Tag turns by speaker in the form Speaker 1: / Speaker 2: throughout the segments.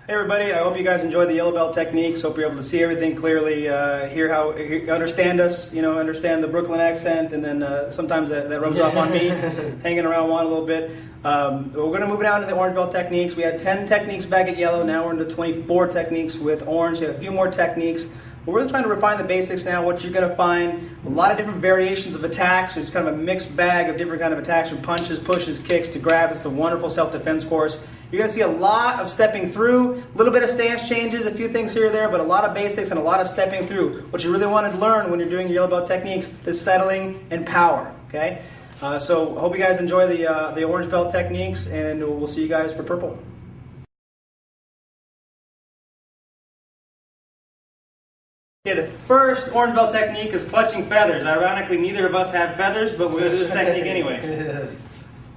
Speaker 1: Hey everybody, I hope you guys enjoyed the yellow belt techniques. Hope you're able to see everything clearly, understand us, understand the Brooklyn accent, and then sometimes that rubs off on me, hanging around Juan a little bit. We're going to move down to the orange belt techniques. We had 10 techniques back at yellow, now we're into 24 techniques with orange. We have a few more techniques. We're really trying to refine the basics now. What you're going to find, a lot of different variations of attacks. It's kind of a mixed bag of different kind of attacks, from punches, pushes, kicks to grabs. It's a wonderful self-defense course. You're going to see a lot of stepping through, a little bit of stance changes, a few things here or there, but a lot of basics and a lot of stepping through. What you really want to learn when you're doing your yellow belt techniques is settling and power. Okay, so hope you guys enjoy the orange belt techniques, and we'll see you guys for purple. Okay, the first orange belt technique is clutching feathers. Ironically, neither of us have feathers, but we're going to do this technique anyway.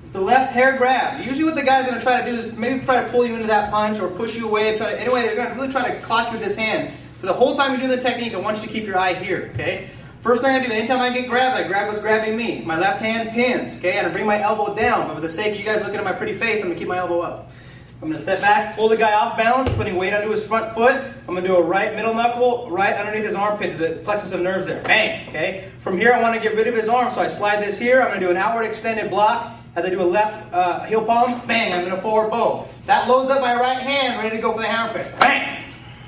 Speaker 1: It's the left hair grab. Usually what the guy's going to try to do is maybe try to pull you into that punch or push you away. Anyway, they're going to really try to clock you with this hand. So the whole time you do the technique, I want you to keep your eye here, okay? First thing I do, anytime I get grabbed, I grab what's grabbing me. My left hand pins, okay? And I bring my elbow down, but for the sake of you guys looking at my pretty face, I'm going to keep my elbow up. I'm going to step back, pull the guy off balance, putting weight onto his front foot. I'm going to do a right middle knuckle right underneath his armpit, the plexus of nerves there. Bang, okay? From here, I want to get rid of his arm, so I slide this here. I'm going to do an outward extended block. As I do a left heel palm, bang, I'm in a forward bow. That loads up my right hand, ready to go for the hammer fist. Bang!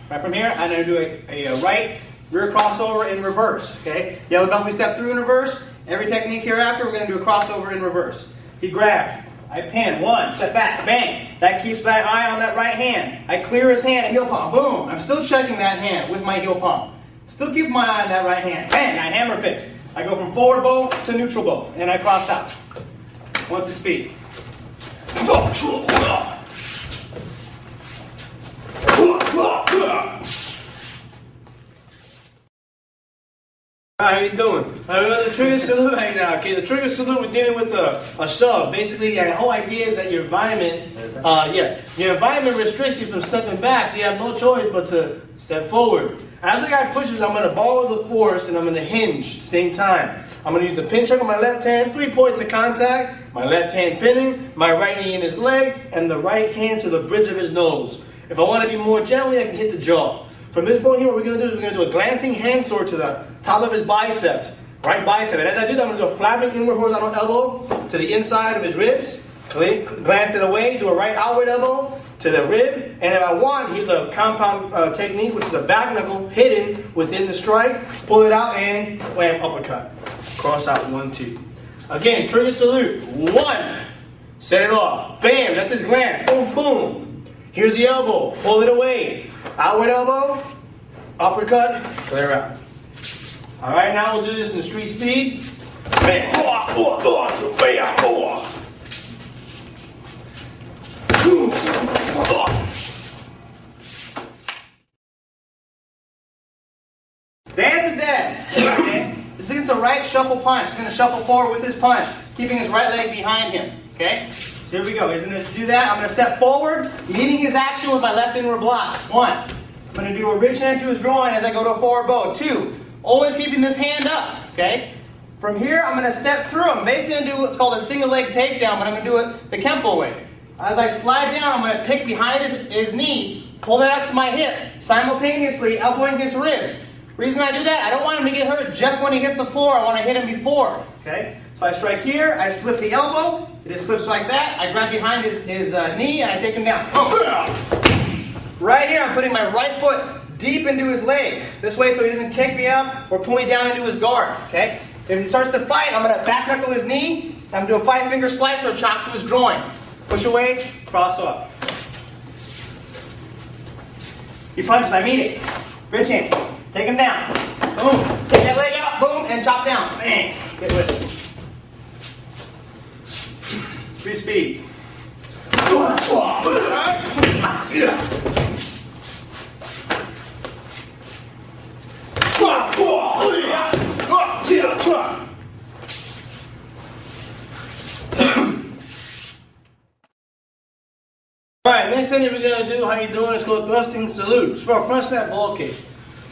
Speaker 1: Right from here, I'm going to do a right rear crossover in reverse. Okay? Yellow belt, we step through in reverse. Every technique hereafter, we're going to do a crossover in reverse. He grabs. I pin. One, step back, bang. That keeps my eye on that right hand. I clear his hand, heel palm, boom. I'm still checking that hand with my heel palm. Still keep my eye on that right hand. Bang, I hammer fist. I go from forward bow to neutral bow, and I cross out. Once his feet.
Speaker 2: How you doing? We're on the trigger salute right now. Okay, the trigger salute, we're dealing with a shove. Basically, the whole idea is that your environment, your environment restricts you from stepping back, so you have no choice but to step forward. As the guy pushes, I'm going to borrow the force and I'm going to hinge at the same time. I'm going to use the pin chuck on my left hand, 3 points of contact, my left hand pinning, my right knee in his leg, and the right hand to the bridge of his nose. If I want to be more gently, I can hit the jaw. From this point here, what we're going to do is we're going to do a glancing hand sword to the top of his bicep, right bicep. And as I do that, I'm going to do a flapping inward horizontal elbow to the inside of his ribs, glance it away, do a right outward elbow to the rib, and if I want, here's the compound technique, which is a back knuckle hidden within the strike, pull it out and wham, uppercut. Cross out, 1, 2. Again, trigger salute, 1, set it off, bam, let this glance, boom, boom. Here's the elbow, pull it away, outward elbow, uppercut, clear out. All right, now we'll do this in street speed. Bam.
Speaker 1: Dance to death. Okay? This is a right shuffle punch. He's going to shuffle forward with his punch, keeping his right leg behind him. Okay? So here we go. He's going to do that. I'm going to step forward, meeting his action with my left inward block. 1. I'm going to do a ridge hand to his groin as I go to a forward bow. 2. Always keeping this hand up. Okay? From here, I'm going to step through. I'm basically going to do what's called a single leg takedown, but I'm going to do it the Kempo way. As I slide down, I'm going to pick behind his knee, pull that up to my hip, simultaneously elbowing his ribs. Reason I do that, I don't want him to get hurt just when he hits the floor. I want to hit him before. Okay? So I strike here, I slip the elbow, it just slips like that. I grab behind his knee and I take him down. Right here, I'm putting my right foot deep into his leg. This way so he doesn't kick me up or pull me down into his guard. Okay? If he starts to fight, I'm going to back knuckle his knee. I'm going to do a 5-finger slice or chop to his groin. Push away, cross off. He punches, I meet it. Bridge hand. Take him down. Boom. Take that leg out, boom, and chop down. Bang. Get with it. Free speed.
Speaker 2: Alright, next thing we're going to do, how you doing, is called thrusting salute. It's for a front snap ball kick.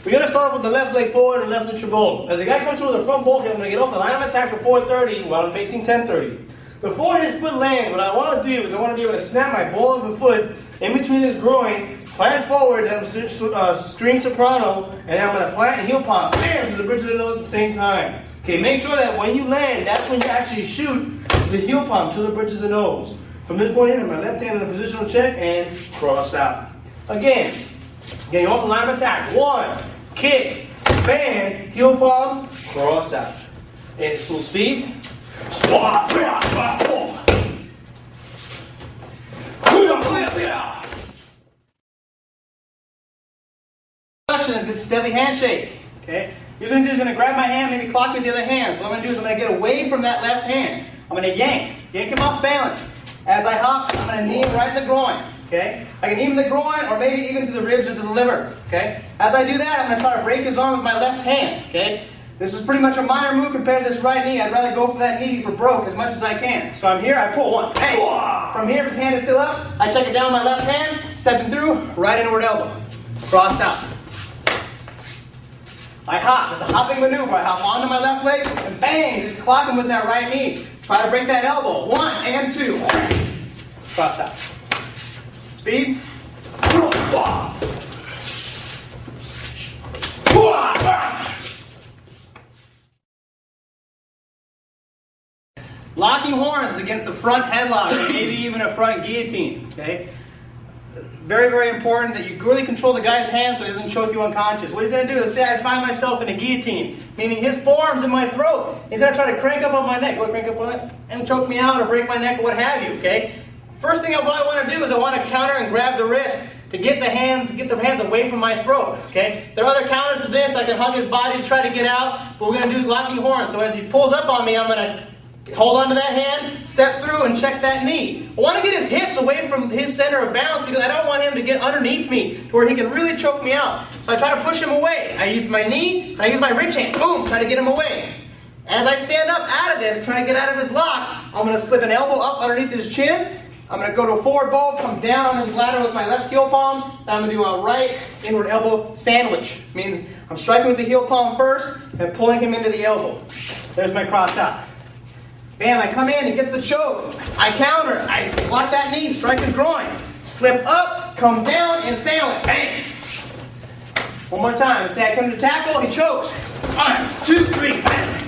Speaker 2: We're going to start off with the left leg forward and left neutral bowl. As the guy comes through with the front ball kick, I'm going to get off the line of attack for 430 while I'm facing 1030. Before his foot lands, what I want to do is I want to be able to snap my ball of the foot in between his groin, plant forward, then string soprano, and then I'm going to plant and heel palm, bam, to the bridge of the nose at the same time. Okay, make sure that when you land, that's when you actually shoot the heel palm to the bridge of the nose. From this point in, I'm my left hand in a positional check and cross out. Again, getting off the line of attack. 1, kick, bam, heel palm, cross out. And full speed.
Speaker 1: Is this deadly handshake. Okay? Here's what I'm going to do. Is going to grab my hand, maybe clock me with the other hand. So what I'm going to do is I'm going to get away from that left hand. I'm going to yank him off balance. As I hop, I'm going to knee him right in the groin. Okay? I can knee him in the groin or maybe even to the ribs or to the liver. Okay? As I do that, I'm going to try to break his arm with my left hand. Okay? This is pretty much a minor move compared to this right knee. I'd rather go for that knee for broke as much as I can. So I'm here, I pull 1. Hey! From here, if his hand is still up, I check it down with my left hand, stepping through, right inward elbow. Cross out. I hop. It's a hopping maneuver. I hop onto my left leg and bang, just clock him with that right knee. Try to break that elbow. 1 and 2. Cross out. Speed. Locking horns against the front headlock, or maybe even a front guillotine. Okay? Very, very important that you really control the guy's hand so he doesn't choke you unconscious. What he's going to do is say I find myself in a guillotine, meaning his forearm's in my throat. He's going to try to crank up on my neck, crank up on it, and choke me out or break my neck or what have you. Okay? First thing I want to do is I want to counter and grab the wrist to get the hands away from my throat. Okay? There are other counters to this. I can hug his body to try to get out, but we're going to do locking horns. So as he pulls up on me, I'm going to hold on to that hand, step through, and check that knee. I want to get his hips away from his center of balance because I don't want him to get underneath me to where he can really choke me out. So I try to push him away. I use my knee, I use my rich hand, boom, try to get him away. As I stand up out of this, trying to get out of his lock, I'm going to slip an elbow up underneath his chin. I'm going to go to a forward bow, come down on his ladder with my left heel palm. Then I'm going to do a right inward elbow sandwich. Means I'm striking with the heel palm first and pulling him into the elbow. There's my cross out. Bam, I come in, he gets the choke. I counter, I block that knee, strike his groin. Slip up, come down, and sandwich. Bang! One more time. Say I come to tackle, he chokes. 1, 2, 3, bang!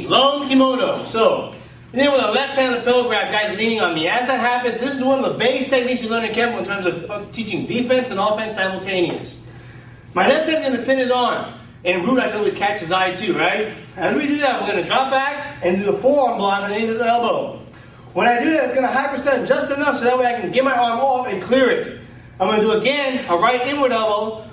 Speaker 1: Lone kimono. So, then with a left-handed pillow grab, guys leaning on me. As that happens, this is one of the base techniques you learn in Kempo in terms of teaching defense and offense simultaneous. My left hand's going to pin his arm. En route, I can always catch his eye too, right? As we do that, we're going to drop back and do the forearm block underneath his elbow. When I do that, it's going to hyperextend just enough so that way I can get my arm off and clear it. I'm going to do again a right inward elbow,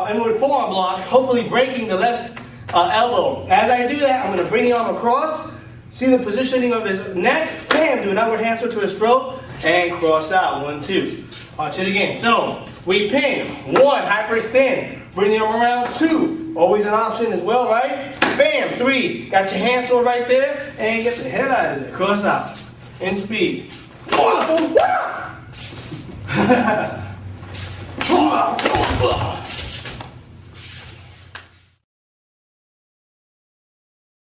Speaker 1: inward forearm block, hopefully breaking the left elbow. As I do that, I'm going to bring the arm across. See the positioning of his neck, bam, do an upward handstand to his throat, and cross out, 1, 2. Watch it again. So, we pin, 1, hyperextend, bring the arm around, 2, always an option as well, right? Bam, 3, got your hand sword right there, and get the hell out of there, cross out, in speed.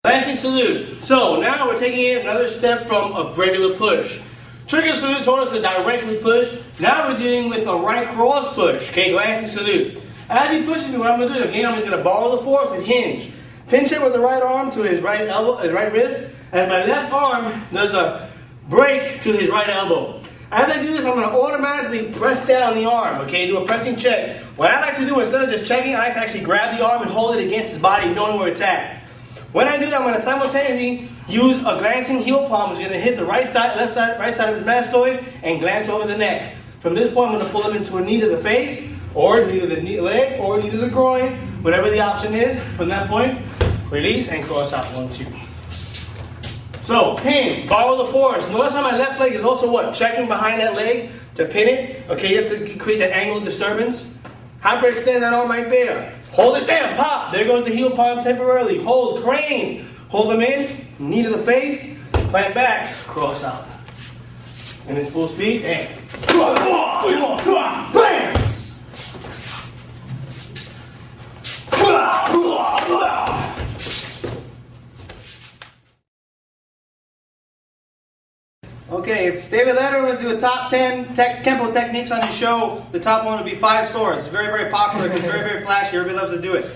Speaker 1: Glancing salute. So now we're taking it another step from a regular push. Trigger salute told us to directly push. Now we're dealing with a right cross push. Okay, glancing salute. As he pushes me, what I'm going to do, again, I'm just going to borrow the force and hinge. Pinch it with the right arm to his right elbow, his right wrist. As my left arm does a break to his right elbow. As I do this, I'm going to automatically press down the arm, okay, do a pressing check. What I like to do, instead of just checking, I like to actually grab the arm and hold it against his body, knowing where it's at. When I do that, I'm going to simultaneously use a glancing heel palm, which is going to hit the right side of his mastoid, and glance over the neck. From this point, I'm going to pull him into a knee to the face, or knee to the leg, or knee to the groin, whatever the option is. From that point, release and cross out, 1, 2. So, pin, borrow the force. Notice how my left leg is also what? Checking behind that leg to pin it, okay, just to create that angle of disturbance. Hyperextend that arm right there. Hold it down, pop. There goes the heel palm temporarily. Hold, crane. Hold them in, knee to the face, plant back, cross out. And it's full speed, and bams! Okay, if David Letterman was to do a top 10 Kempo techniques on his show, the top one would be 5 swords. Very, very popular, because very, very flashy. Everybody loves to do it.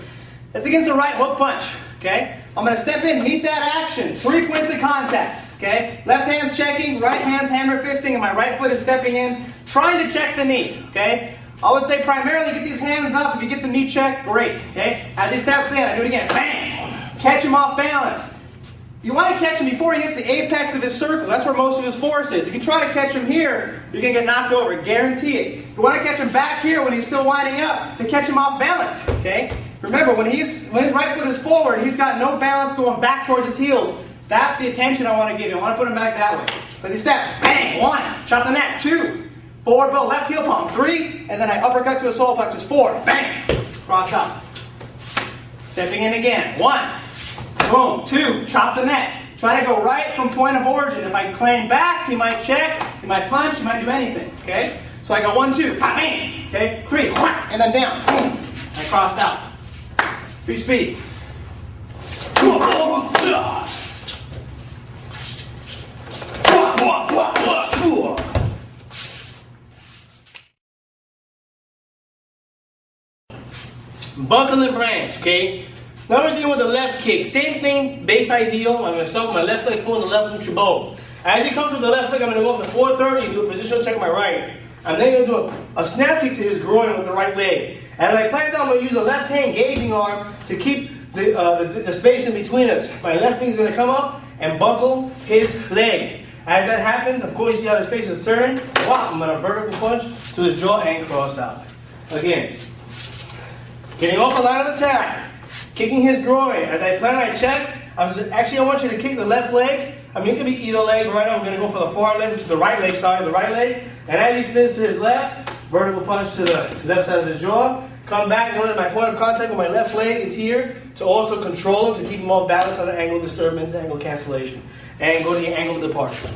Speaker 1: That's against the right hook punch. Okay? I'm going to step in, meet that action. 3 points of contact. Okay? Left hand's checking, right hand's hammer fisting, and my right foot is stepping in, trying to check the knee. Okay? I would say primarily get these hands up. If you get the knee check, great. Okay? As he steps in, I do it again. Bang! Catch him off balance. You want to catch him before he hits the apex of his circle. That's where most of his force is. If you try to catch him here, you're going to get knocked over. Guarantee it. You want to catch him back here when he's still winding up to catch him off balance. Okay? Remember, when his right foot is forward, he's got no balance going back towards his heels. That's the attention I want to give you. I want to put him back that way. As he steps, bang, 1, chop the neck, 2, forward bow, left heel palm, 3, and then I uppercut to a solar plexus, 4, bang, cross up. Stepping in again, 1, boom, 2, chop the neck. Try to go right from point of origin. If I claim back, he might check, he might punch, he might do anything, okay? So I go 1, 2, bang, okay, 3, and then down, boom, I cross out. 3 speed.
Speaker 2: Buckle and branch, okay? Now we're dealing with the left kick. Same thing, base ideal. I'm going to start with my left leg full and the left neutral bow. As he comes with the left leg, I'm going to go up to 430 and do a positional check with my right. I'm then going to do a snap kick to his groin with the right leg. And I plan down, I'm going to use the left hand engaging arm to keep the space in between us. My left knee is going to come up and buckle his leg. As that happens, of course, you see how his face is turned. Wow, I'm going to vertical punch to his jaw and cross out. Again, getting off the line of attack, kicking his groin. As I plan, I check. I want you to kick the left leg. I mean, it could be either leg. Right now, I'm going to go for the far leg, which is the right leg side of the right leg. And as he spins to his left, vertical punch to the left side of his jaw. Come back. Notice my point of contact with my left leg is here to also control him, to keep him off balance on the angle disturbance, angle cancellation. And go to the angle of departure.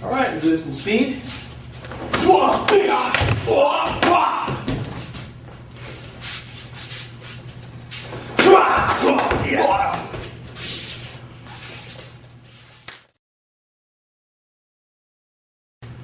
Speaker 2: All right, we'll do this in speed.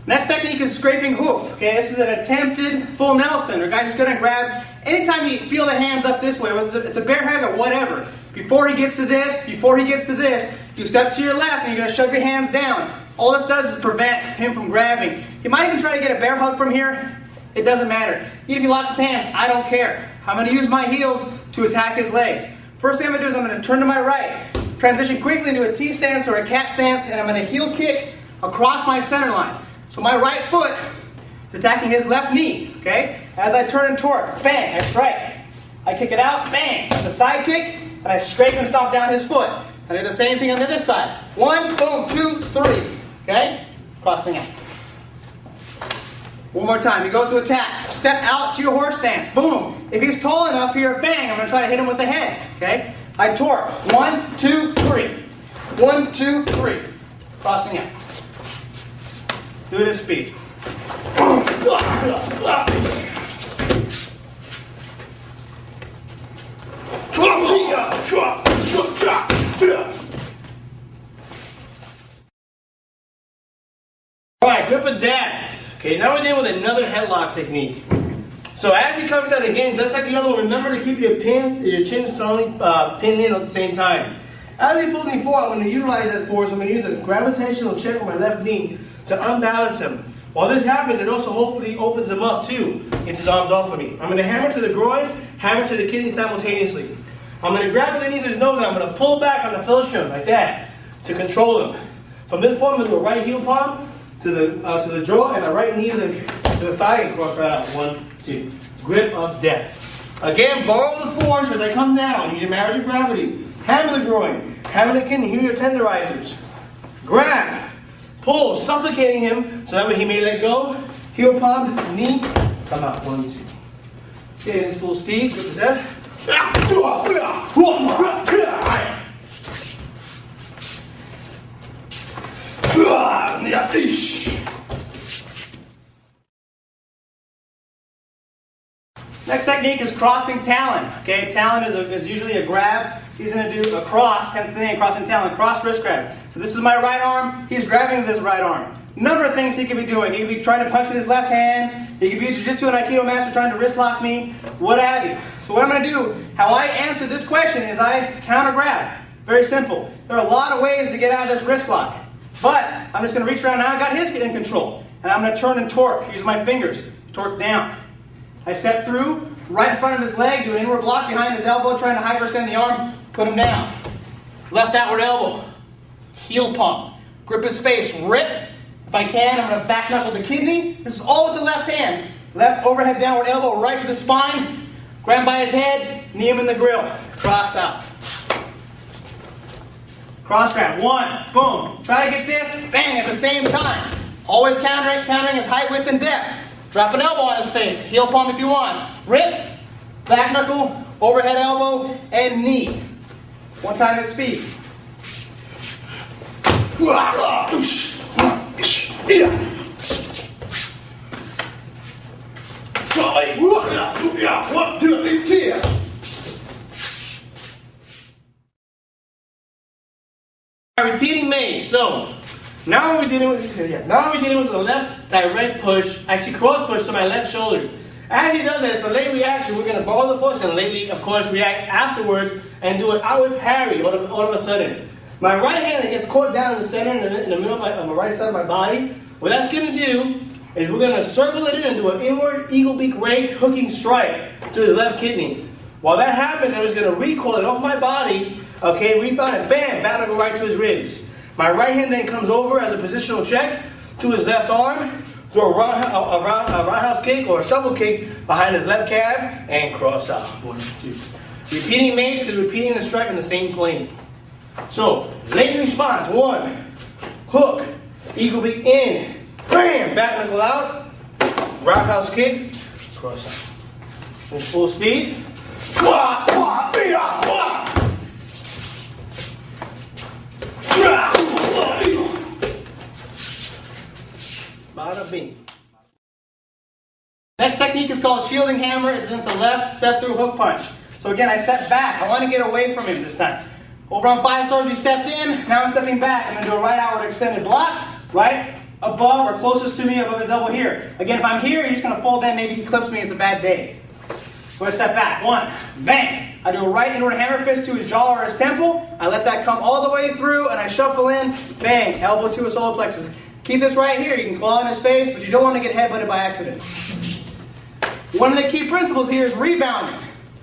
Speaker 1: Next technique is scraping hoof. Okay, this is an attempted full Nelson. Or guy's just going to grab, anytime you feel the hands up this way, whether it's a bare hand or whatever, before he gets to this, you step to your left and you're going to shove your hands down. All this does is prevent him from grabbing. He might even try to get a bear hug from here. It doesn't matter. Even if he locks his hands, I don't care. I'm going to use my heels to attack his legs. First thing I'm going to do is I'm going to turn to my right, transition quickly into a T stance or a cat stance, and I'm going to heel kick across my center line. So my right foot is attacking his left knee, okay? As I turn and torque, bang, I strike. I kick it out, bang, the side kick, and I scrape and stomp down his foot. I do the same thing on the other side. 1, boom, 2, 3, okay? Crossing out. One more time, he goes to attack. Step out to your horse stance, boom. If he's tall enough here, bang, I'm gonna try to hit him with the head, okay? I torque, 1, 2, 3. 1, 2, 3. Crossing out. Do it at speed.
Speaker 2: Alright, grip of death. Okay, now we're dealing with another headlock technique. So as he comes out again, just like the other one, remember to keep your chin solidly pinned in at the same time. As he pulls me forward, I'm going to utilize that force. I'm going to use a gravitational check with my left knee to unbalance him. While this happens, it also hopefully opens him up too. Gets his arms off of me. I'm going to hammer to the groin, hammer to the kidney simultaneously. I'm going to grab underneath his nose and I'm going to pull back on the Philistine like that to control him. From this point, I'm going to do a right heel palm to the jaw and a right knee to the thigh and cross right out. 1, 2. Grip of death. Again, borrow the force as I come down. Use your marriage of gravity. Hammer the groin. Hammer the kidney. Here are your tenderizers. Grab. Pull, suffocating him so that way he may let go. Heel palm, knee, come out. 1, 2. Okay, in full speed, grip of death.
Speaker 1: Next technique is crossing talon. Okay, talon is usually a grab. He's going to do a cross, hence the name, crossing talon, cross wrist grab. So this is my right arm. He's grabbing with his right arm. Number of things he could be doing. He could be trying to punch with his left hand. He could be a jiu-jitsu and aikido master trying to wrist lock me, what have you. So what I'm going to do, how I answer this question is I counter grab. Very simple. There are a lot of ways to get out of this wrist lock. But I'm just going to reach around now. I got his in control. And I'm going to turn and torque. Use my fingers. Torque down. I step through, right in front of his leg, do an inward block behind his elbow, trying to hyperextend the arm, put him down. Left outward elbow. Heel pump. Grip his face. Rip. If I can, I'm going to back knuckle the kidney. This is all with the left hand. Left overhead downward elbow, right to the spine. Grab by his head, knee him in the grill. Cross out. Cross grab. One. Boom. Try to get this. Bang at the same time. Always countering his height, width, and depth. Drop an elbow on his face. Heel pump if you want. Rip. Back knuckle, overhead elbow, and knee. One time at speed. Repeating maze. So now we're dealing with the left direct push, actually cross push to my left shoulder. As he does that, it's a late reaction. We're going to borrow the force and lately, of course, react afterwards and do an outward parry all of a sudden. My right hand gets caught down in the center, in the middle of my right side of my body. What that's going to do is we're going to circle it in and do an inward eagle beak rake hooking strike to his left kidney. While that happens, I'm just going to recoil it off my body, okay, rebound and bam, back knuckle right to his ribs. My right hand then comes over as a positional check to his left arm, do a roundhouse kick or a shovel kick behind his left calf, and cross out. 1, 2. Repeating mace is repeating the strike in the same plane. So, late response. 1, hook, eagle beak in, bam, back knuckle out, roundhouse kick, cross out. In full speed. Bada bing. Next technique is called shielding hammer. It's against the left step through hook punch. So again, I step back. I want to get away from him this time. Over on 5 stars, we stepped in. Now I'm stepping back. I'm going to do a right outward extended block. Right above or closest to me above his elbow here. Again, if I'm here, he's going to fold in. Maybe he clips me. It's a bad day. So I step back. 1, bang. I do a right inward hammer fist to his jaw or his temple. I let that come all the way through, and I shuffle in. Bang. Elbow to his solar plexus. Keep this right here. You can claw in his face, but you don't want to get headbutted by accident. One of the key principles here is rebounding.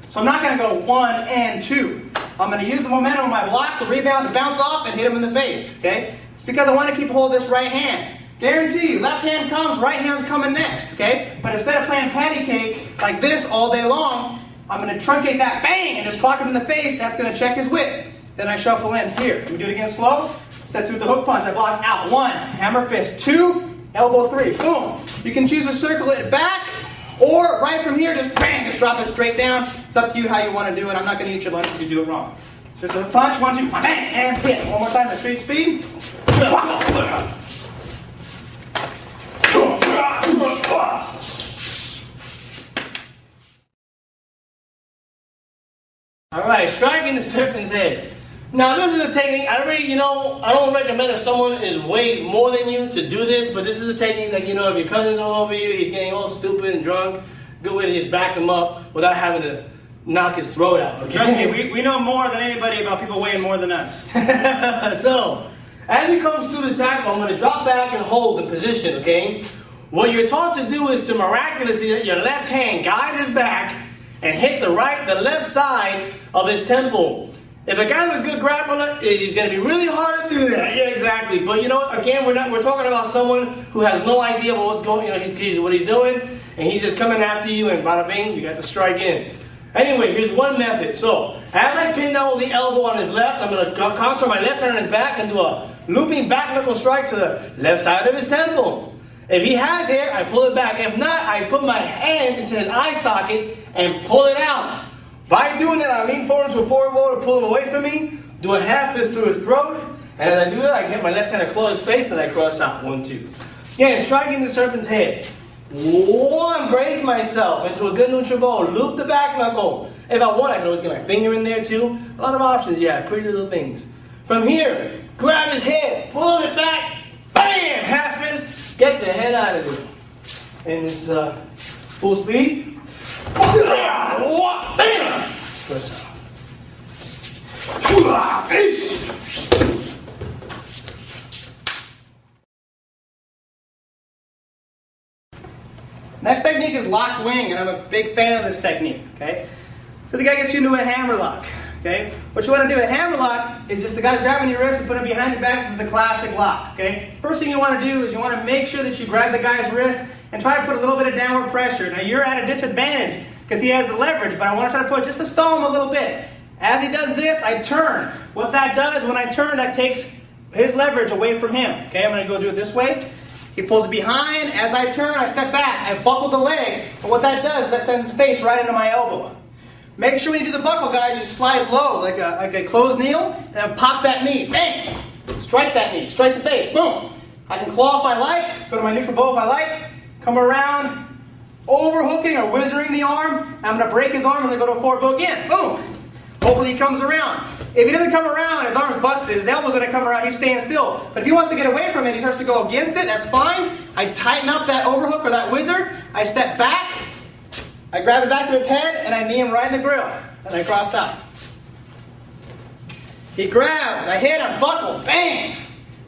Speaker 1: So I'm not going to go 1 and 2. I'm going to use the momentum of my block, the rebound, to bounce off and hit him in the face. Okay? It's because I want to keep hold of this right hand. Guarantee you, left hand comes, right hand's coming next. Okay? But instead of playing patty cake like this all day long, I'm going to truncate that, bang, and just clock him in the face. That's going to check his width. Then I shuffle in here. Let me do it again slow. Sets with the hook punch. I block out. 1, hammer fist. 2, elbow 3. Boom. You can choose to circle it back, or right from here, just bang, just drop it straight down. It's up to you how you want to do it. I'm not going to eat your lunch if you do it wrong. So just a punch, 1, 2, bang, and hit. One more time at straight speed. All right, striking the serpent's head. Now this is a technique, I don't recommend if someone is way more than you to do this, but this is a technique that, if your cousin's all over you, he's getting all stupid and drunk, good way to just back him up without having to knock his throat out. Okay? Trust me, we know more than anybody about people weighing more than us.
Speaker 2: So, as he comes through the tackle, I'm going to drop back and hold the position, okay? What you're taught to do is to miraculously let your left hand guide his back and hit the left side of his temple. If a guy's a good grappler, it's going to be really hard to do that. Yeah, exactly. But again, we're talking about someone who has no idea about what's going, what he's doing, and he's just coming after you, and bada bing, you got the strike in. Anyway, here's one method. So, as I pin down with the elbow on his left, I'm going to contour my left hand on his back and do a looping back knuckle strike to the left side of his temple. If he has hair, I pull it back. If not, I put my hand into his eye socket and pull it out. By doing that, I lean forward to a forward roll to pull him away from me, do a half fist through his throat, and as I do that, I get my left hand to close his face and I cross out. 1, 2. Again, striking the serpent's head. 1, brace myself into a good neutral bow, loop the back knuckle. If I want, I can always get my finger in there too. A lot of options, yeah, pretty little things. From here, grab his head, pull it back, bam, half fist, get the head out of it. And it's full speed.
Speaker 1: Next technique is locked wing, and I'm a big fan of this technique, okay? So the guy gets you into a hammer lock, okay? What you want to do, a hammer lock is just the guy grabbing your wrist and putting it behind your back. This is the classic lock, okay? First thing you want to do is you want to make sure that you grab the guy's wrist and try to put a little bit of downward pressure. Now you're at a disadvantage because he has the leverage, but I want to try to put just to stall him a little bit. As he does this, I turn. What that does, when I turn, that takes his leverage away from him, okay? I'm going to go do it this way. He pulls it behind. As I turn, I step back. I buckle the leg. And what that does, that sends his face right into my elbow. Make sure when you do the buckle, guys, you slide low like a closed kneel, and then pop that knee. Bang! Strike that knee. Strike the face. Boom! I can claw if I like. Go to my neutral bow if I like. Come around, overhooking or whizzering the arm. I'm going to break his arm as I go to a forward bow again. Boom! Hopefully he comes around. If he doesn't come around, his arm's busted, his elbow's going to come around, he's staying still. But if he wants to get away from it, he starts to go against it, that's fine. I tighten up that overhook or that whizzer, I step back, I grab the back of his head, and I knee him right in the grill. And I cross out. He grabs, I hit him, buckle, bang!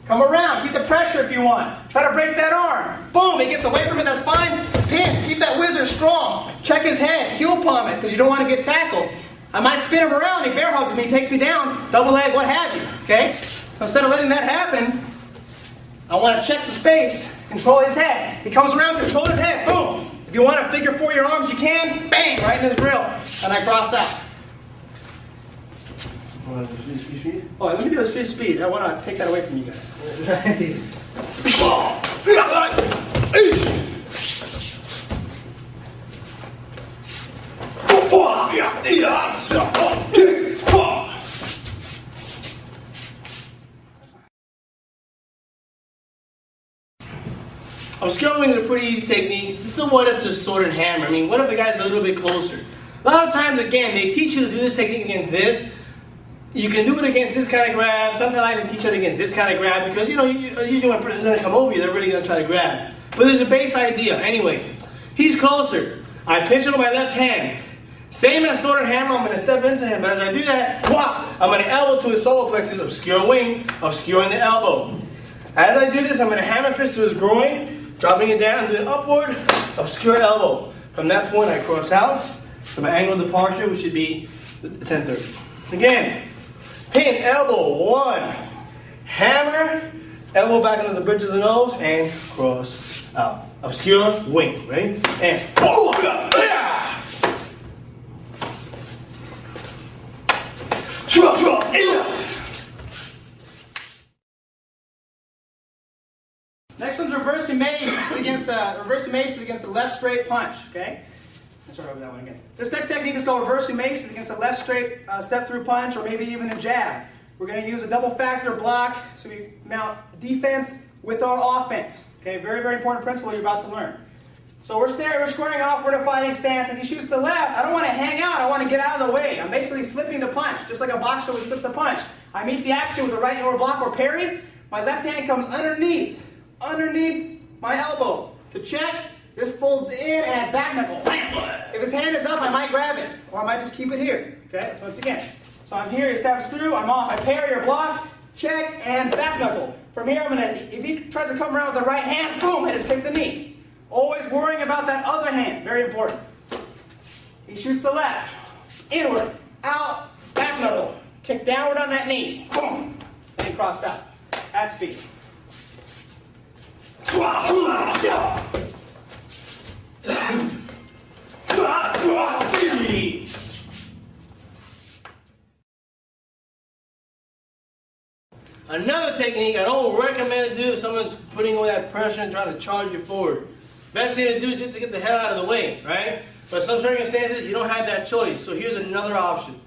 Speaker 1: Come around, keep the pressure if you want. Try to break that arm. Boom, he gets away from it, that's fine. Pin, keep that whizzer strong. Check his head, heel palm it, because you don't want to get tackled. I might spin him around, he bear hugs me, takes me down, double leg, what have you, okay? So instead of letting that happen, I want to check the space, control his head. He comes around, control his head, boom. If you want to figure four your arms, you can, bang, right in his grill. And I cross out. Oh, let me do this 3 speed. I want to take that away from you guys.
Speaker 2: Obscuring is a pretty easy technique. It's just the what if to sword and hammer. I mean, what if the guy's a little bit closer? A lot of times, again, they teach you to do this technique against this. You can do it against this kind of grab. Sometimes they teach it against this kind of grab because, you know, usually when a person's going to come over you, they're really going to try to grab. But there's a base idea. Anyway, he's closer. I pinch it with my left hand. Same as sword and hammer, I'm going to step into him. But as I do that, I'm going to elbow to his solar plexus, obscure wing, obscuring the elbow. As I do this, I'm going to hammer fist to his groin, dropping it down, doing upward, obscure elbow. From that point, I cross out to my angle of departure, which should be 10:30. Again, pin, elbow, 1, hammer, elbow back under the bridge of the nose, and cross out. Obscure wing, ready? And
Speaker 1: next one's reversing mace. Reversing mace is against the left straight punch. Okay. Let's start over that one again. This next technique is called reversing mace. It's against a left straight step through punch, or maybe even a jab. We're going to use a double factor block, so we mount defense with our offense. Okay. Very, very important principle you're about to learn. So we're squaring off. We're in a fighting stance. As he shoots to the left, I don't want to hang out. I want to get out of the way. I'm basically slipping the punch, just like a boxer would slip the punch. I meet the action with the right lower block or parry. My left hand comes underneath my elbow to check. This folds in and I back knuckle. If his hand is up, I might grab it, or I might just keep it here. Okay. So once again, so I'm here. He steps through. I'm off. I parry or block, check, and back knuckle. From here, I'm gonna. If he tries to come around with the right hand, boom, I just kick the knee. Always worrying about that other hand. Very important. He shoots the left. Inward. Out. Back knuckle. Kick downward on that knee. Boom. And he cross out. At speed.
Speaker 2: Another technique I don't recommend to do if someone's putting on that pressure and trying to charge you forward. Best thing to do is just to get the hell out of the way, right? But some circumstances, you don't have that choice. So here's another option.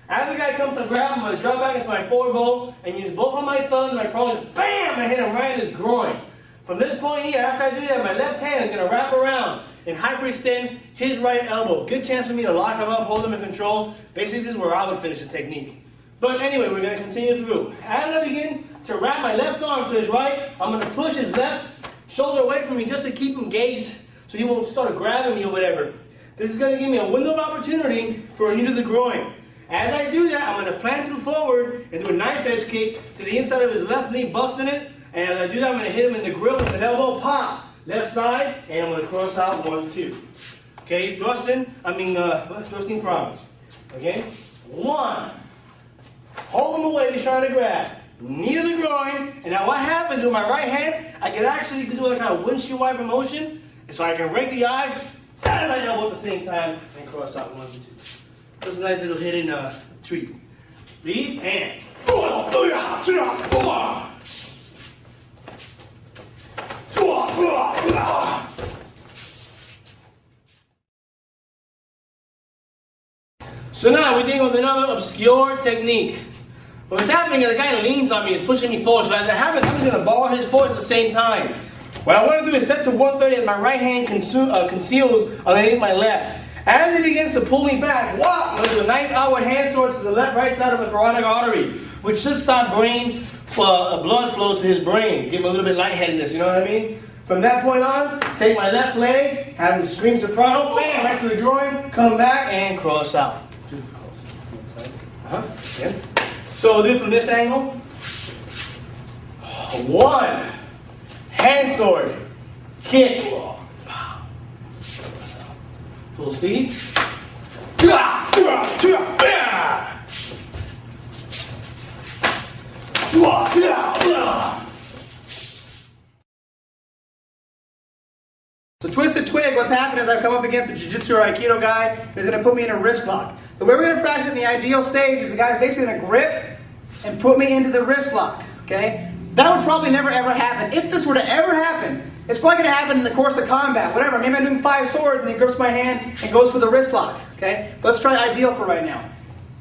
Speaker 2: As the guy comes to grab, I'm going to drop back into my forward bow and use both of my thumbs and my prongs, and bam, I hit him right in his groin. From this point here, after I do that, my left hand is going to wrap around and hyperextend his right elbow. Good chance for me to lock him up, hold him in control. Basically, this is where I would finish the technique. But anyway, we're going to continue through. As I begin to wrap my left arm to his right, I'm going to push his left shoulder away from me just to keep him engaged so he won't start grabbing me or whatever. This is going to give me a window of opportunity for a knee to the groin. As I do that, I'm going to plant through forward and do a knife edge kick to the inside of his left knee, busting it. And as I do that, I'm going to hit him in the grill with an elbow, pop, left side, and I'm going to cross out 1, 2. Okay, thrusting promise. Okay, 1. Hold him away, he's trying to grab. Knee to the groin. And now what happens with my right hand, I can actually do a kind of windshield wiper motion. And so I can rake the eyes as I elbow at the same time and cross out 1, 2. That's a nice little hidden treat. Breathe and. So now we're dealing with another obscure technique. What's happening is the guy leans on me, is pushing me forward. So as I have it, I'm going to ball his forward at the same time. What I want to do is step to 130 as my right hand conceals underneath my left. As he begins to pull me back, wow, there's a nice outward hand sword to the right side of the carotid artery, which should stop blood flow to his brain, give him a little bit lightheadedness, you know what I mean? From that point on, take my left leg, have him scream soprano, bam, right to the groin, come back, and cross out. Yeah. So we'll do it from this angle. 1, hand sword, kick, full speed.
Speaker 1: So Twisted Twig, what's happened is I've come up against a Jiu-Jitsu or Aikido guy who's going to put me in a wrist lock. The way we're going to practice it in the ideal stage is the guy's basically going to grip and put me into the wrist lock, okay? That would probably never ever happen. If this were to ever happen, it's probably going to happen in the course of combat, whatever. Maybe I'm doing 5 swords and he grips my hand and goes for the wrist lock, okay? Let's try ideal for right now.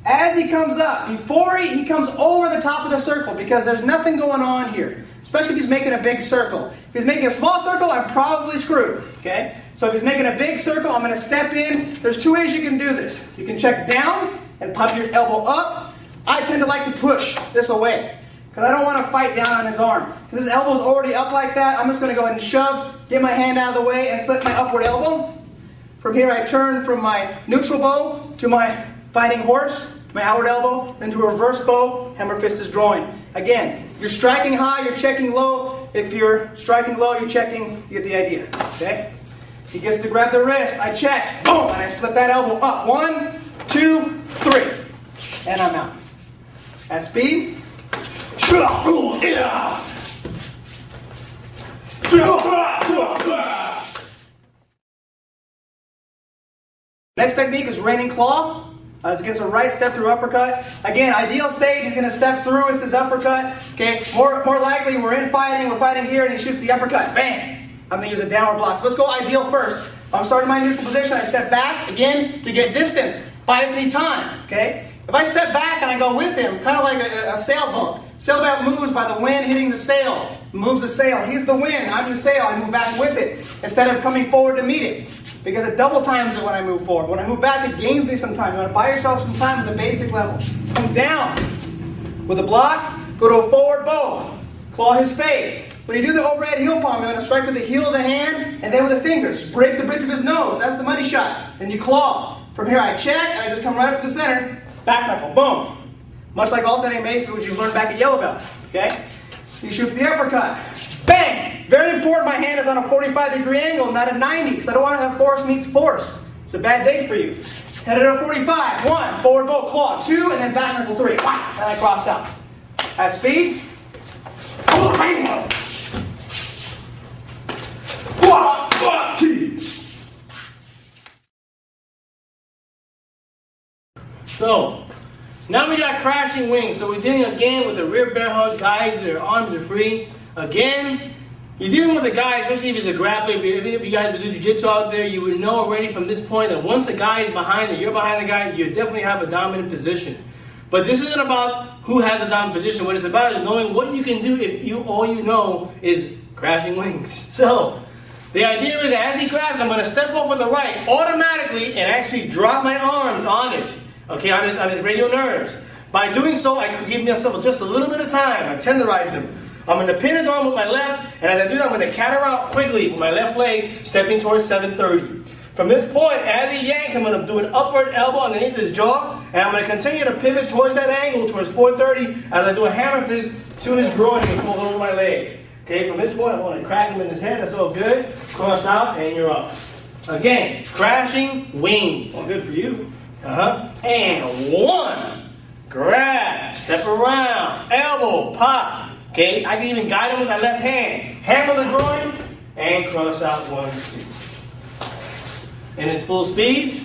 Speaker 1: As he comes up, before he comes over the top of the circle, because there's nothing going on here, especially if he's making a big circle. If he's making a small circle, I'm probably screwed, okay? So if he's making a big circle, I'm going to step in. There's 2 ways you can do this. You can check down and pop your elbow up. I tend to like to push this away because I don't want to fight down on his arm. Because his elbow's already up like that, I'm just going to go ahead and shove, get my hand out of the way, and slip my upward elbow. From here, I turn from my neutral bow to my fighting horse, my outward elbow, then to a reverse bow, hammer fist is drawing. Again, if you're striking high, you're checking low. If you're striking low, you're checking. You get the idea, okay? He gets to grab the wrist. I check, boom, and I slip that elbow up. 1, 2, 3, and I'm out. At speed. Next technique is raining claw. It's against a right step through uppercut. Again, ideal stage, he's going to step through with his uppercut. Okay, more likely we're fighting here, and he shoots the uppercut. Bam! I'm going to use a downward block. So let's go ideal first. If I'm starting my neutral position, I step back, again, to get distance. Buys me time, okay? If I step back and I go with him, kind of like a sailboat. Sailboat moves by the wind hitting the sail. Moves the sail. He's the wind, I'm the sail. I move back with it instead of coming forward to meet it. Because it double times it when I move forward. When I move back, it gains me some time. You want to buy yourself some time at the basic level. Come down. With a block, go to a forward bow. Claw his face. When you do the overhead heel palm, you're going to strike with the heel of the hand and then with the fingers. Break the bridge of his nose. That's the money shot. Then you claw. From here, I check, and I just come right up to the center. Back knuckle. Boom. Much like alternating maces, which you've learned back at Yellow Belt. Okay? He shoots the uppercut. Bang! Very important, my hand is on a 45-degree angle, not a 90, because I don't want to have force meets force. It's a bad day for you. Head at a 45. 1, forward bow, claw. 2, and then back knuckle 3. Wow! And I cross out. At speed.
Speaker 2: So, now we got crashing wings. So we're dealing again with a rear bear hug. Guys, their arms are free. Again, you're dealing with a guy, especially if he's a grappler. If you guys do jiu-jitsu out there, you would know already from this point that once a guy is behind or you're behind the guy, you definitely have a dominant position. But this isn't about who has the dominant position. What it's about is knowing what you can do if all you know is crashing wings. So, the idea is that as he grabs, I'm going to step over the right automatically and actually drop my arms on it. Okay, on his radial nerves. By doing so, I could give myself just a little bit of time. I've tenderized him. I'm going to pin his arm with my left, and as I do that, I'm going to counter out quickly with my left leg, stepping towards 730. From this point, as he yanks, I'm going to do an upward elbow underneath his jaw, and I'm going to continue to pivot towards that angle, towards 430, as I do a hammer fist to his groin and pull over my leg. Okay, from this point, I want to crack him in his head. That's all good. Cross out, and you're up. Again, crashing wings.
Speaker 1: All good for you.
Speaker 2: And one. Grab. Step around. Elbow. Pop. Okay, I can even guide him with my left hand. Hammer the groin, and cross out 1, 2. In its full speed.